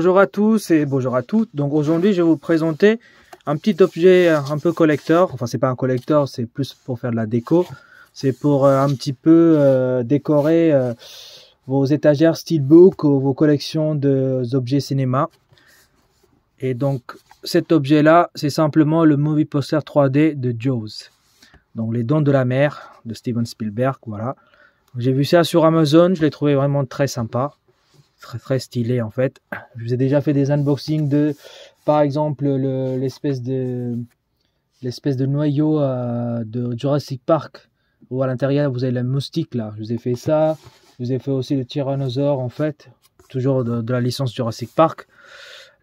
Bonjour à tous et bonjour à toutes. Donc aujourd'hui, je vais vous présenter un petit objet un peu collector. Enfin, c'est pas un collector, c'est plus pour faire de la déco. C'est pour un petit peu décorer vos étagères steelbook ou vos collections d'objets cinéma. Et donc, cet objet-là, c'est simplement le movie poster 3D de Jaws. Donc, Les Dents de la Mer de Steven Spielberg, voilà. J'ai vu ça sur Amazon, je l'ai trouvé vraiment très sympa. Très stylé en fait. Je vous ai déjà fait des unboxings de, par exemple, l'espèce de noyau de Jurassic Park, où à l'intérieur vous avez la moustique là. Je vous ai fait ça. Je vous ai fait aussi le tyrannosaure en fait, toujours de la licence Jurassic Park.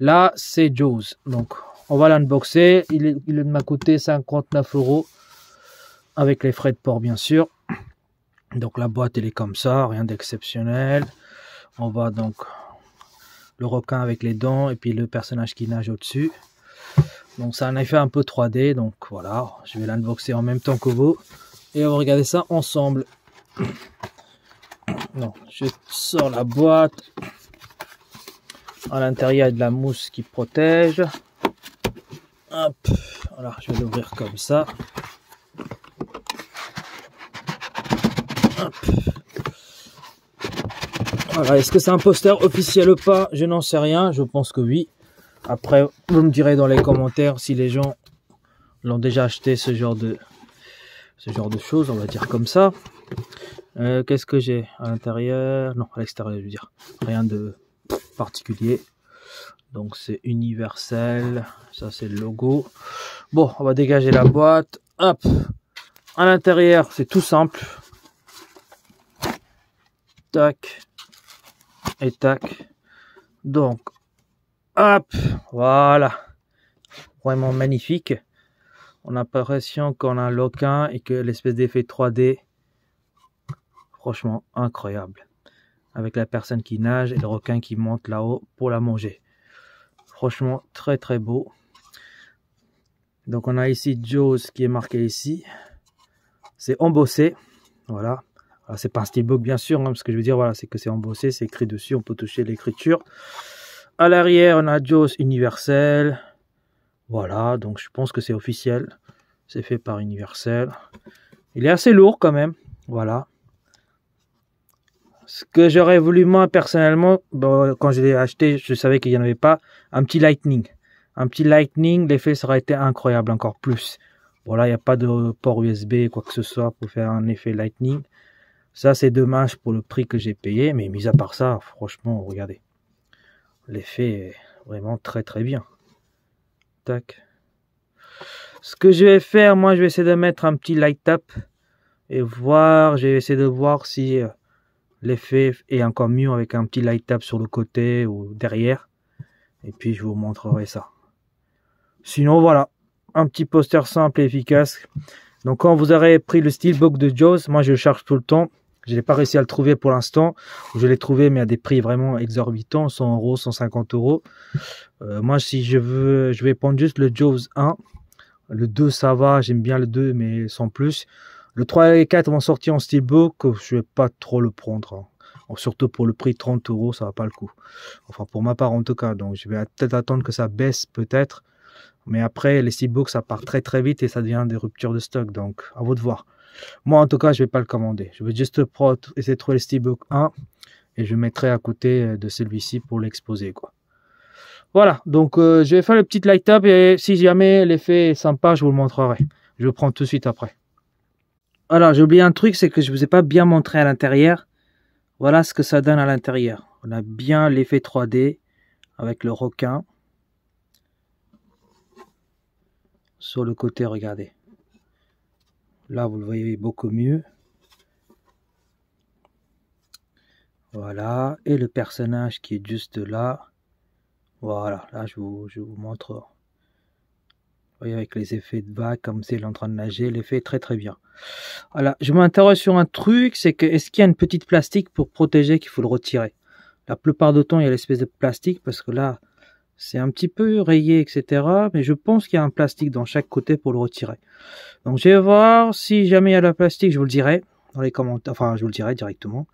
Là c'est Jaws. Donc on va l'unboxer. Il m'a coûté 59 € avec les frais de port bien sûr. Donc la boîte elle est comme ça, rien d'exceptionnel. On voit donc le requin avec les dents et puis le personnage qui nage au-dessus. Donc c'est un effet un peu 3D. Donc voilà, je vais l'unboxer en même temps que vous. Et on va regarder ça ensemble. Donc je sors la boîte. À l'intérieur, il y a de la mousse qui protège. Hop, voilà, je vais l'ouvrir comme ça. Hop. Voilà, est-ce que c'est un poster officiel ou pas? Je n'en sais rien, je pense que oui. Après, vous me direz dans les commentaires si les gens l'ont déjà acheté, ce genre de choses, on va dire comme ça. Qu'est-ce que j'ai à l'intérieur? Non, à l'extérieur, je veux dire. Rien de particulier. Donc c'est universel, ça c'est le logo. Bon, on va dégager la boîte. Hop, à l'intérieur, c'est tout simple. Tac. Et tac. Donc, hop, voilà. Vraiment magnifique. On a l'impression qu'on a un loquin et que l'espèce d'effet 3D, franchement incroyable. Avec la personne qui nage et le requin qui monte là-haut pour la manger. Franchement, très très beau. Donc on a ici Jaws qui est marqué ici. C'est embossé. Voilà. C'est pas un steelbook bien sûr, hein, parce que je veux dire, voilà, c'est que c'est embossé, c'est écrit dessus, on peut toucher l'écriture. À l'arrière, on a Jaws Universal. Voilà, donc je pense que c'est officiel. C'est fait par Universal. Il est assez lourd quand même. Voilà. Ce que j'aurais voulu moi personnellement, bon, quand je l'ai acheté, je savais qu'il n'y en avait pas. Un petit lightning. Un petit lightning, l'effet ça aurait été incroyable encore plus. Voilà, il n'y a pas de port USB, quoi que ce soit pour faire un effet lightning. Ça, c'est dommage pour le prix que j'ai payé, mais mis à part ça, franchement, regardez. L'effet est vraiment très très bien. Tac. Ce que je vais faire, moi, je vais essayer de mettre un petit light up et voir, je vais essayer de voir si l'effet est encore mieux avec un petit light up sur le côté ou derrière. Et puis, je vous montrerai ça. Sinon, voilà, un petit poster simple et efficace. Donc, quand vous aurez pris le steelbook de Jaws, moi, je le charge tout le temps. Je n'ai pas réussi à le trouver pour l'instant. Je l'ai trouvé, mais à des prix vraiment exorbitants, 100 €, 150 €. Moi, si je veux, je vais prendre juste le Jaws 1. Le 2, ça va, j'aime bien le 2, mais sans plus. Le 3 et 4 vont sortir en steelbook. Je ne vais pas trop le prendre. Hein. Surtout pour le prix 30 €, ça va pas le coup. Enfin, pour ma part, en tout cas. Donc, je vais peut-être attendre que ça baisse, peut-être. Mais après, les steelbooks, ça part très très vite et ça devient des ruptures de stock. Donc, à vous de voir. Moi, en tout cas, je vais pas le commander. Je vais juste essayer de trouver le steelbook 1 et je mettrai à côté de celui-ci pour l'exposer, quoi. Voilà, donc je vais faire le petit light up et si jamais l'effet est sympa, je vous le montrerai. Je le prends tout de suite après. Alors, j'ai oublié un truc, c'est que je vous ai pas bien montré à l'intérieur. Voilà ce que ça donne à l'intérieur. On a bien l'effet 3D avec le requin. Sur le côté, regardez. Là, vous le voyez beaucoup mieux. Voilà. Et le personnage qui est juste là. Voilà. Là, je vous montre. Vous voyez, avec les effets de vague, comme c'est en train de nager, l'effet est très très bien. Voilà. Je m'interroge sur un truc, c'est que est-ce qu'il y a une petite plastique pour protéger qu'il faut le retirer? La plupart du temps, il y a l'espèce de plastique parce que là, c'est un petit peu rayé, etc. Mais je pense qu'il y a un plastique dans chaque côté pour le retirer. Donc je vais voir si jamais il y a le plastique, je vous le dirai dans les commentaires. Enfin, je vous le dirai directement.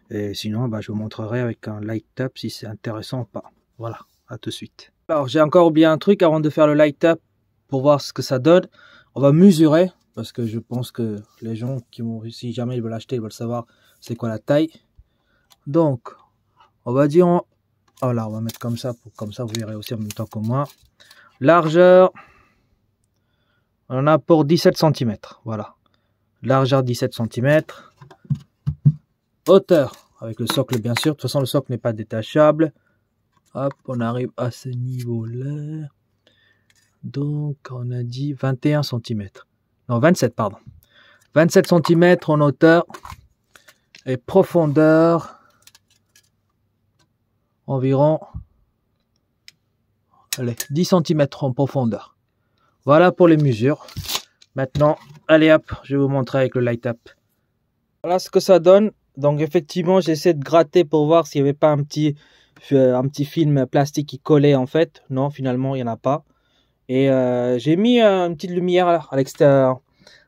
Et sinon, bah, je vous montrerai avec un light up si c'est intéressant ou pas. Voilà, à tout de suite. Alors j'ai encore oublié un truc avant de faire le light up pour voir ce que ça donne. On va mesurer parce que je pense que les gens qui vont, si jamais ils veulent l'acheter, ils veulent savoir c'est quoi la taille. Donc on va dire, voilà, on va mettre comme ça, comme ça vous verrez aussi en même temps que moi. Largeur, on en a pour 17 cm. Voilà, largeur 17 cm. Hauteur, avec le socle bien sûr. De toute façon, le socle n'est pas détachable. Hop, on arrive à ce niveau-là. Donc, on a dit 21 cm. Non, 27, pardon. 27 cm en hauteur. Et profondeur, environ, allez, 10 cm en profondeur. Voilà pour les mesures. Maintenant, allez hop, je vais vous montrer avec le light up. Voilà ce que ça donne. Donc effectivement, j'essaie de gratter pour voir s'il n'y avait pas un petit film plastique qui collait en fait. Non, finalement, il n'y en a pas. Et j'ai mis une petite lumière à l'extérieur,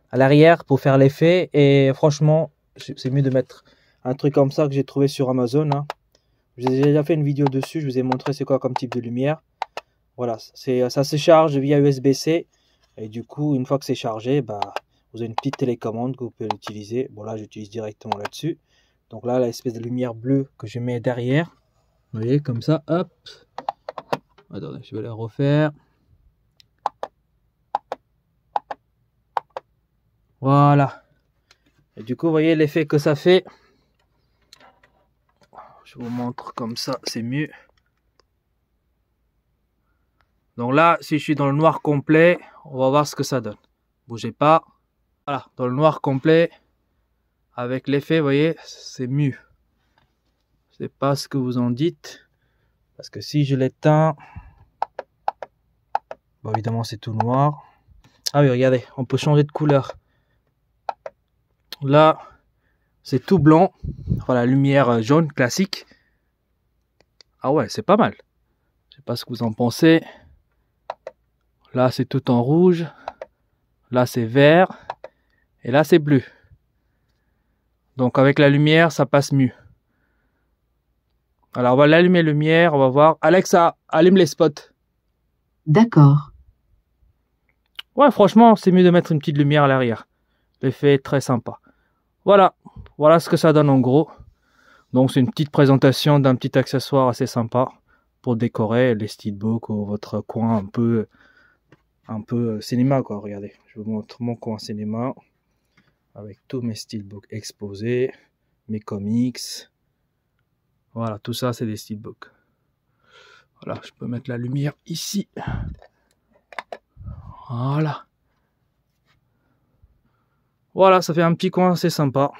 à l'arrière pour faire l'effet. Et franchement, c'est mieux de mettre un truc comme ça que j'ai trouvé sur Amazon. Hein. J'ai déjà fait une vidéo dessus, je vous ai montré c'est quoi comme type de lumière. Voilà, ça se charge via USB-C. Et du coup, une fois que c'est chargé, bah, vous avez une petite télécommande que vous pouvez utiliser. Bon là, j'utilise directement là-dessus. Donc là, l'espèce de lumière bleue que je mets derrière. Vous voyez, comme ça, hop. Attendez, je vais la refaire. Voilà. Et du coup, vous voyez l'effet que ça fait. Je vous montre comme ça, c'est mieux. Donc là, si je suis dans le noir complet, on va voir ce que ça donne. Bougez pas. Voilà, dans le noir complet, avec l'effet, vous voyez, c'est mieux. Je sais pas ce que vous en dites. Parce que si je l'éteins, bon, évidemment, c'est tout noir. Ah oui, regardez, on peut changer de couleur. Là, c'est tout blanc. Voilà, lumière jaune classique. Ah ouais, c'est pas mal. Je sais pas ce que vous en pensez. Là, c'est tout en rouge. Là, c'est vert. Et là, c'est bleu. Donc, avec la lumière, ça passe mieux. Alors, on va l'allumer lumière. On va voir. Alexa, allume les spots. D'accord. Ouais, franchement, c'est mieux de mettre une petite lumière à l'arrière. L'effet est très sympa. Voilà. Voilà ce que ça donne en gros. Donc, c'est une petite présentation d'un petit accessoire assez sympa pour décorer les steelbooks ou votre coin un peu cinéma, quoi. Regardez, je vous montre mon coin cinéma avec tous mes steelbooks exposés, mes comics. Voilà, tout ça, c'est des steelbooks. Voilà, je peux mettre la lumière ici. Voilà. Voilà, ça fait un petit coin assez sympa.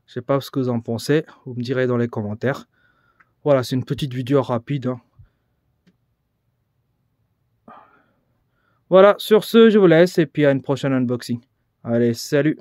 Je sais pas ce que vous en pensez. Vous me direz dans les commentaires. Voilà, c'est une petite vidéo rapide. Hein. Voilà, sur ce, je vous laisse et puis à une prochaine unboxing. Allez, salut!